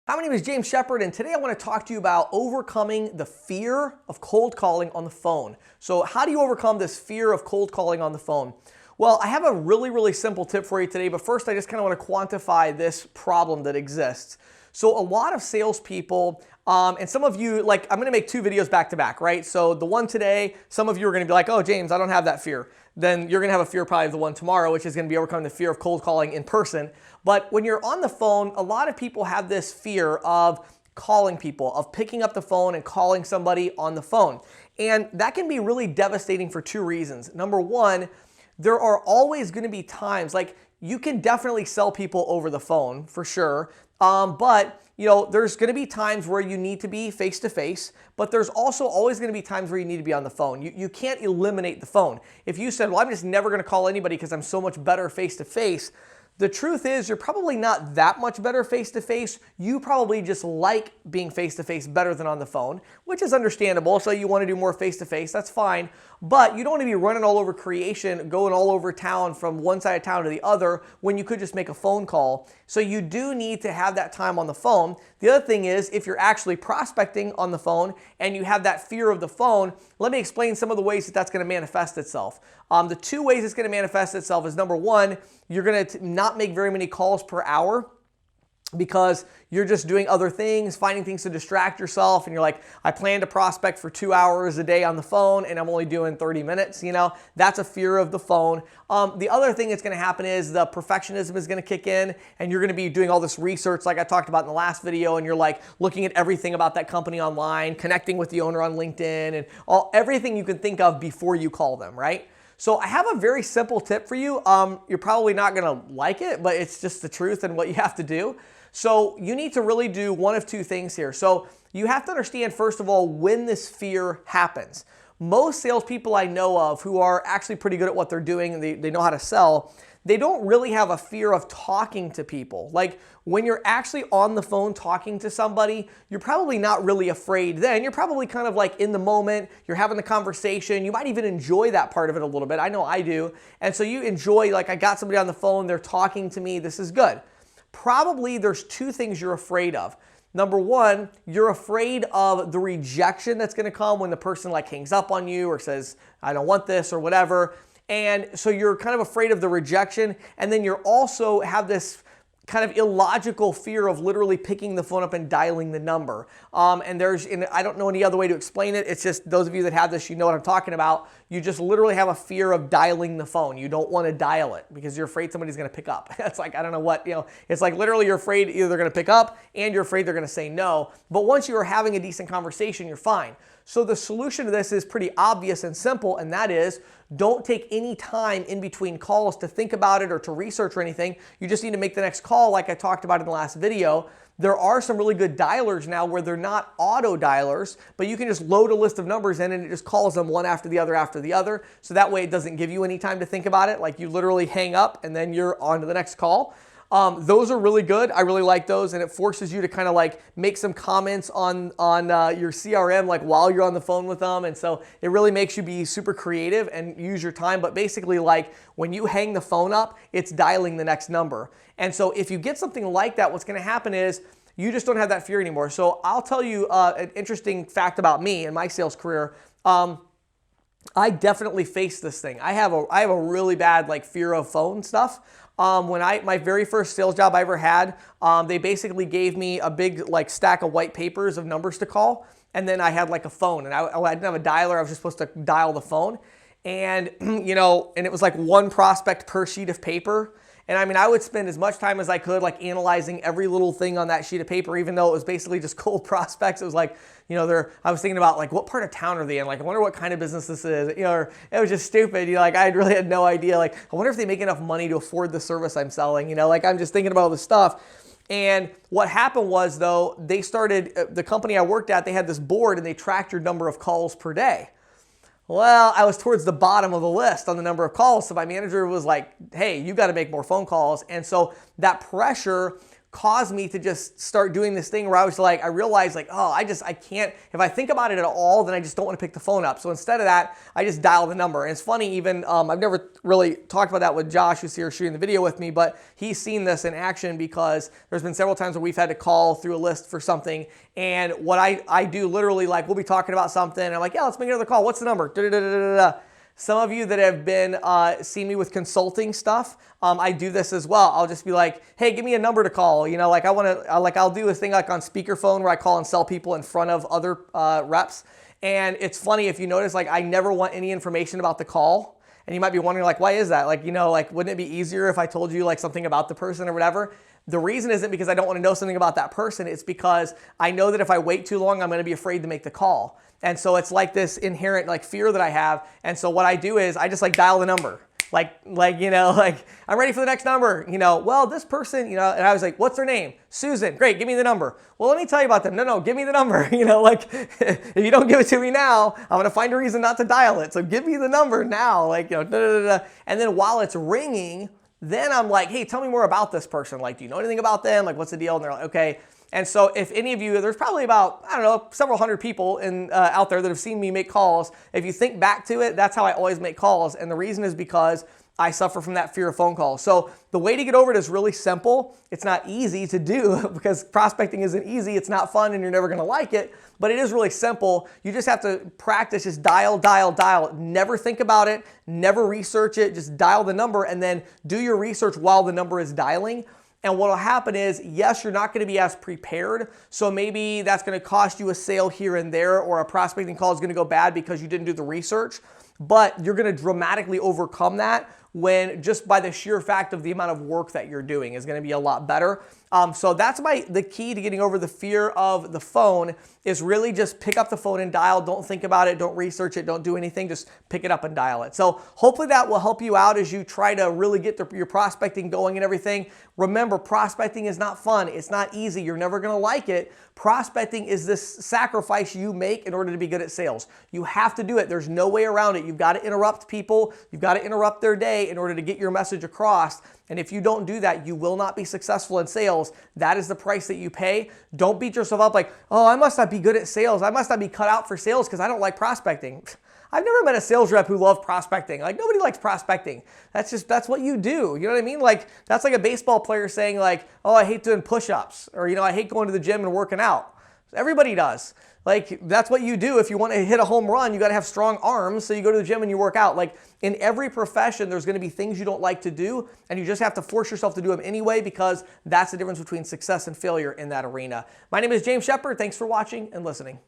Hi, my name is James Shepard, and today I want to talk to you about overcoming the fear of cold calling on the phone. So how do you overcome this fear of cold calling on the phone? Well, I have a really simple tip for you today, but first I just kind of want to quantify this problem that exists. So a lot of salespeople, and some of you, like I'm going to make two videos back to back, right? So the one today, some of you are going to be like, oh, James, I don't have that fear. Then you're going to have a fear probably of the one tomorrow, which is going to be overcoming the fear of cold calling in person. But when you're on the phone, a lot of people have this fear of calling people, of picking up the phone and calling somebody on the phone. And that can be really devastating for two reasons. Number one, there are always going to be times, like you can definitely sell people over the phone for sure. But there's going to be times where you need to be face to face, but there's also always going to be times where you need to be on the phone. You can't eliminate the phone. If you said, well, I'm just never going to call anybody because I'm so much better face to face, the truth is you're probably not that much better face-to-face. You probably just like being face-to-face better than on the phone, which is understandable. So you want to do more face-to-face, that's fine. But you don't want to be running all over creation, going all over town from one side of town to the other when you could just make a phone call. So you do need to have that time on the phone. The other thing is if you're actually prospecting on the phone and you have that fear of the phone, let me explain some of the ways that that's going to manifest itself. The two ways it's going to manifest itself is number one, you're going to not make very many calls per hour because you're just doing other things, finding things to distract yourself, and you're like, I plan to prospect for 2 hours a day on the phone and I'm only doing 30 minutes, that's a fear of the phone. The other thing that's going to happen is the perfectionism is going to kick in and you're going to be doing all this research like I talked about in the last video, and you're like looking at everything about that company online, connecting with the owner on LinkedIn, and everything you can think of before you call them, right? So I have a very simple tip for you. You're probably not going to like it, but it's just the truth and what you have to do. So you need to really do one of two things here. So you have to understand, first of all, when this fear happens. Most salespeople I know of who are actually pretty good at what they're doing and they know how to sell, they don't really have a fear of talking to people. Like when you're actually on the phone talking to somebody, you're probably not really afraid then. You're probably kind of like in the moment, you're having the conversation. You might even enjoy that part of it a little bit. I know I do. And so you enjoy, like I got somebody on the phone, they're talking to me, this is good. Probably there's two things you're afraid of. Number one, you're afraid of the rejection that's going to come when the person like hangs up on you or says, I don't want this or whatever. And so you're kind of afraid of the rejection, and then you're also have this kind of illogical fear of literally picking the phone up and dialing the number. And I don't know any other way to explain it. It's just those of you that have this, you know what I'm talking about. You just literally have a fear of dialing the phone. You don't want to dial it because you're afraid somebody's going to pick up. It's like, I don't know what, it's like literally you're afraid either they're going to pick up and you're afraid they're going to say no. But once you are having a decent conversation, you're fine. So the solution to this is pretty obvious and simple, and that is don't take any time in between calls to think about it or to research or anything. You just need to make the next call like I talked about in the last video. There are some really good dialers now where they're not auto dialers, but you can just load a list of numbers in and it just calls them one after the other. So that way it doesn't give you any time to think about it. Like you literally hang up and then you're on to the next call. Those are really good. I really like those, and it forces you to kind of like make some comments on your CRM like while you're on the phone with them, and so it really makes you be super creative and use your time. But basically, like when you hang the phone up, it's dialing the next number. And so if you get something like that, what's going to happen is you just don't have that fear anymore. So I'll tell you an interesting fact about me and my sales career. I definitely face this thing. I have a really bad like fear of phone stuff. My very first sales job I ever had, they basically gave me a big like stack of white papers of numbers to call, and then I had like a phone, and I didn't have a dialer. I was just supposed to dial the phone, and and it was like one prospect per sheet of paper. And I mean, I would spend as much time as I could like analyzing every little thing on that sheet of paper, even though it was basically just cold prospects. It was like, I was thinking about like, what part of town are they in? Like, I wonder what kind of business this is. Or it was just stupid. Like, I really had no idea. Like, I wonder if they make enough money to afford the service I'm selling. Like I'm just thinking about all this stuff. And what happened was though, they started, the company I worked at, they had this board and they tracked your number of calls per day. Well, I was towards the bottom of the list on the number of calls. So my manager was like, hey, you got to make more phone calls. And so that pressure caused me to just start doing this thing where I was like, I realized like, oh, I can't, if I think about it at all, then I just don't want to pick the phone up. So instead of that, I just dial the number. And it's funny, even, I've never really talked about that with Josh, who's here shooting the video with me, but he's seen this in action because there's been several times where we've had to call through a list for something. And what I do literally, like, we'll be talking about something, and I'm like, yeah, let's make another call. What's the number? Da-da-da-da-da-da. Some of you that have been seen me with consulting stuff, I do this as well. I'll just be like, hey, give me a number to call. You know, like I'll do a thing like on speakerphone where I call and sell people in front of other reps. And it's funny if you notice, like, I never want any information about the call. And you might be wondering, like, why is that? Like, you know, like, wouldn't it be easier if I told you like something about the person or whatever? The reason isn't because I don't want to know something about that person. It's because I know that if I wait too long, I'm going to be afraid to make the call. And so it's like this inherent like fear that I have. And so what I do is I just like dial the number. Like, you know, like, I'm ready for the next number, you know, well, this person, you know, and I was like, what's their name? Susan. Great. Give me the number. Well, let me tell you about them. No, give me the number. You know, like, if you don't give it to me now, I'm going to find a reason not to dial it. So give me the number now, like, you know, da, da, da, da. And then while it's ringing, then I'm like, hey, tell me more about this person. Like, do you know anything about them? Like, what's the deal? And they're like, okay. And so if any of you, there's probably about, I don't know, several hundred people out there that have seen me make calls. If you think back to it, that's how I always make calls. And the reason is because I suffer from that fear of phone calls. So the way to get over it is really simple. It's not easy to do because prospecting isn't easy. It's not fun and you're never going to like it, but it is really simple. You just have to practice, just dial, dial, dial. Never think about it, never research it, just dial the number and then do your research while the number is dialing. And what will happen is, yes, you're not going to be as prepared. So maybe that's going to cost you a sale here and there, or a prospecting call is going to go bad because you didn't do the research. But you're going to dramatically overcome that when just by the sheer fact of the amount of work that you're doing is going to be a lot better. So that's the key to getting over the fear of the phone is really just pick up the phone and dial. Don't think about it. Don't research it. Don't do anything. Just pick it up and dial it. So hopefully that will help you out as you try to really get your prospecting going and everything. Remember, prospecting is not fun. It's not easy. You're never going to like it. Prospecting is this sacrifice you make in order to be good at sales. You have to do it. There's no way around it. You've got to interrupt people. You've got to interrupt their day in order to get your message across. And if you don't do that, you will not be successful in sales. That is the price that you pay. Don't beat yourself up like, oh, I must not be good at sales. I must not be cut out for sales because I don't like prospecting. I've never met a sales rep who loved prospecting. Like, nobody likes prospecting. That's what you do. You know what I mean? Like, that's like a baseball player saying like, oh, I hate doing push-ups, or, you know, I hate going to the gym and working out. Everybody does. Like, that's what you do. If you want to hit a home run, you got to have strong arms. So you go to the gym and you work out. Like, in every profession, there's going to be things you don't like to do, and you just have to force yourself to do them anyway, because that's the difference between success and failure in that arena. My name is James Shepard. Thanks for watching and listening.